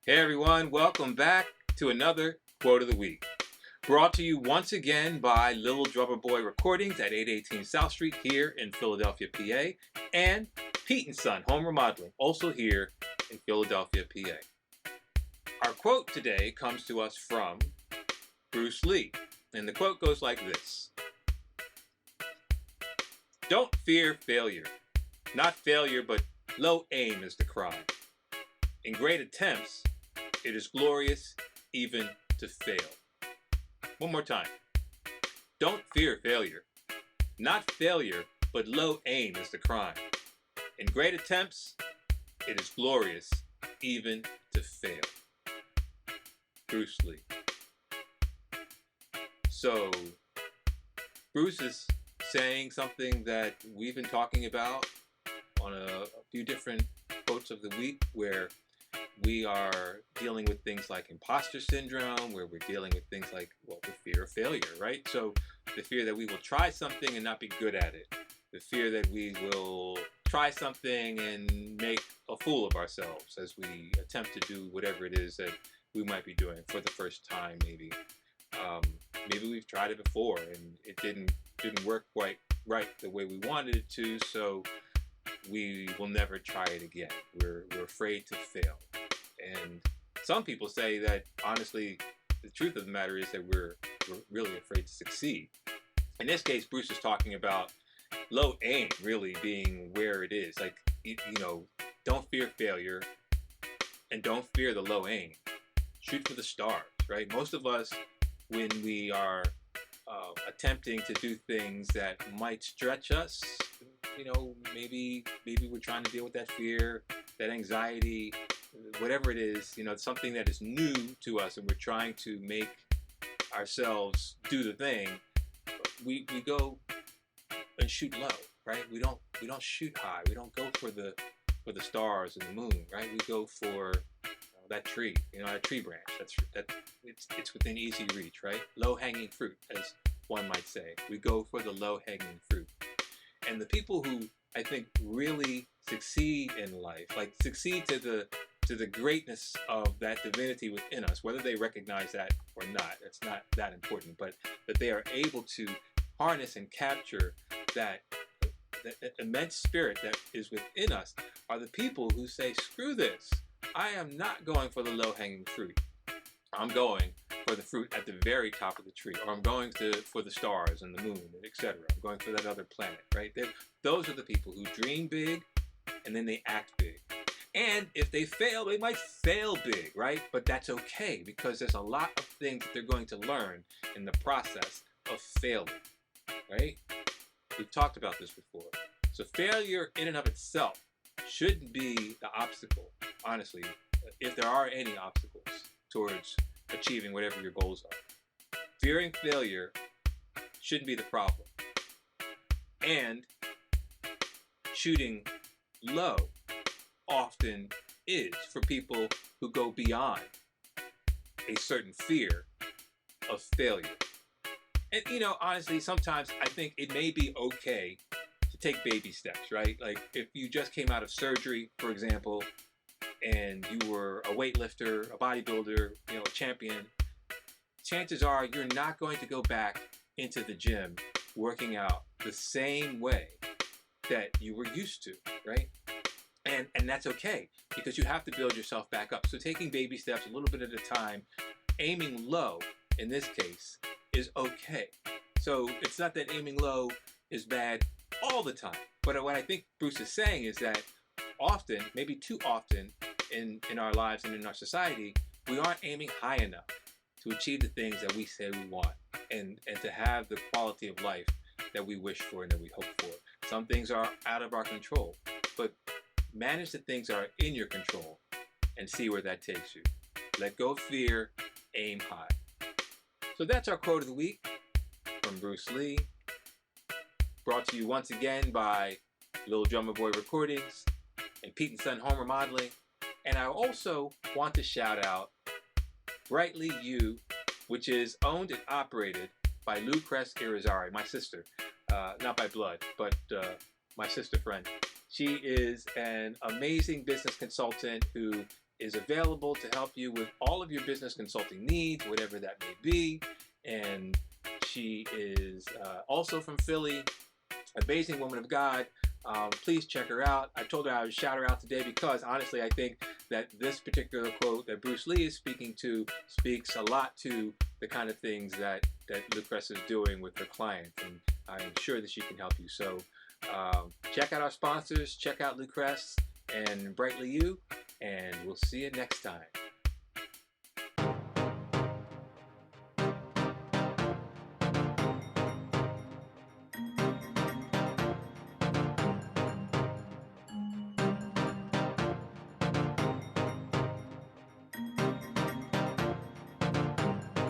Hey everyone, welcome back to another Quote of the Week. Brought to you once again by Little Drummer Boy Recordings at 818 South Street here in Philadelphia, PA, and Pete and Son Home Remodeling, also here in Philadelphia, PA. Our quote today comes to us from Bruce Lee, and the quote goes like this: "Don't fear failure. Not failure, but low aim is the crime. In great attempts, it is glorious even to fail." One more time. Don't fear failure. Not failure, but low aim is the crime. In great attempts, it is glorious even to fail. Bruce Lee. So, Bruce is saying something that we've been talking about on a few different quotes of the week, where we are dealing with things like imposter syndrome, where we're dealing with things like, well, the fear of failure, right? So the fear that we will try something and not be good at it, the fear that we will try something and make a fool of ourselves as we attempt to do whatever it is that we might be doing for the first time. Maybe we've tried it before and it didn't work quite right the way we wanted it to, so we will never try it again. We're afraid to fail. And some people say that, honestly, the truth of the matter is that we're really afraid to succeed. In this case, Bruce is talking about low aim really being where it is. Like, don't fear failure and don't fear the low aim. Shoot for the stars, right? Most of us, when we are attempting to do things that might stretch us, maybe we're trying to deal with that fear, that anxiety, whatever it is, something that is new to us, and we're trying to make ourselves do the thing. We go and shoot low, right? We don't shoot high. We don't go for the stars and the moon, right? We go for that tree, that tree branch. It's within easy reach, right? Low hanging fruit, as one might say. We go for the low hanging fruit. And the people who I think really succeed in life, like succeed to the greatness of that divinity within us, whether they recognize that or not, it's not that important, but that they are able to harness and capture that immense spirit that is within us, are the people who say, screw this, I am not going for the low-hanging fruit. I'm going for the fruit at the very top of the tree, or I'm going for the stars and the moon, and etc. I'm going for that other planet, right? Those are the people who dream big and then they act big. And if they fail, they might fail big, right? But that's okay, because there's a lot of things that they're going to learn in the process of failing, right? We've talked about this before. So failure in and of itself shouldn't be the obstacle, honestly, if there are any obstacles towards achieving whatever your goals are. Fearing failure shouldn't be the problem. And shooting low often is, for people who go beyond a certain fear of failure. And honestly, sometimes I think it may be okay to take baby steps, right? Like if you just came out of surgery, for example, and you were a weightlifter, a bodybuilder, a champion, chances are you're not going to go back into the gym working out the same way that you were used to, right? And that's okay, because you have to build yourself back up. So taking baby steps a little bit at a time, aiming low in this case, is okay. So it's not that aiming low is bad all the time. But what I think Bruce is saying is that often, maybe too often in our lives and in our society, we aren't aiming high enough to achieve the things that we say we want, and to have the quality of life that we wish for and that we hope for. Some things are out of our control, but manage the things that are in your control and see where that takes you. Let go of fear, aim high. So that's our quote of the week from Bruce Lee, brought to you once again by Little Drummer Boy Recordings and Pete and Son Home Remodeling. And I also want to shout out Brightly You, which is owned and operated by Lucrece Irizarry, my sister, not by blood, but my sister friend. She is an amazing business consultant who is available to help you with all of your business consulting needs, whatever that may be. And she is also from Philly, amazing woman of God. Please check her out. I told her I would shout her out today because honestly, I think that this particular quote that Bruce Lee is speaking to speaks a lot to the kind of things that Lucrece is doing with her clients, and I'm sure that she can help you. So check out our sponsors, check out Lucrece and Brightly You, and we'll see you next time.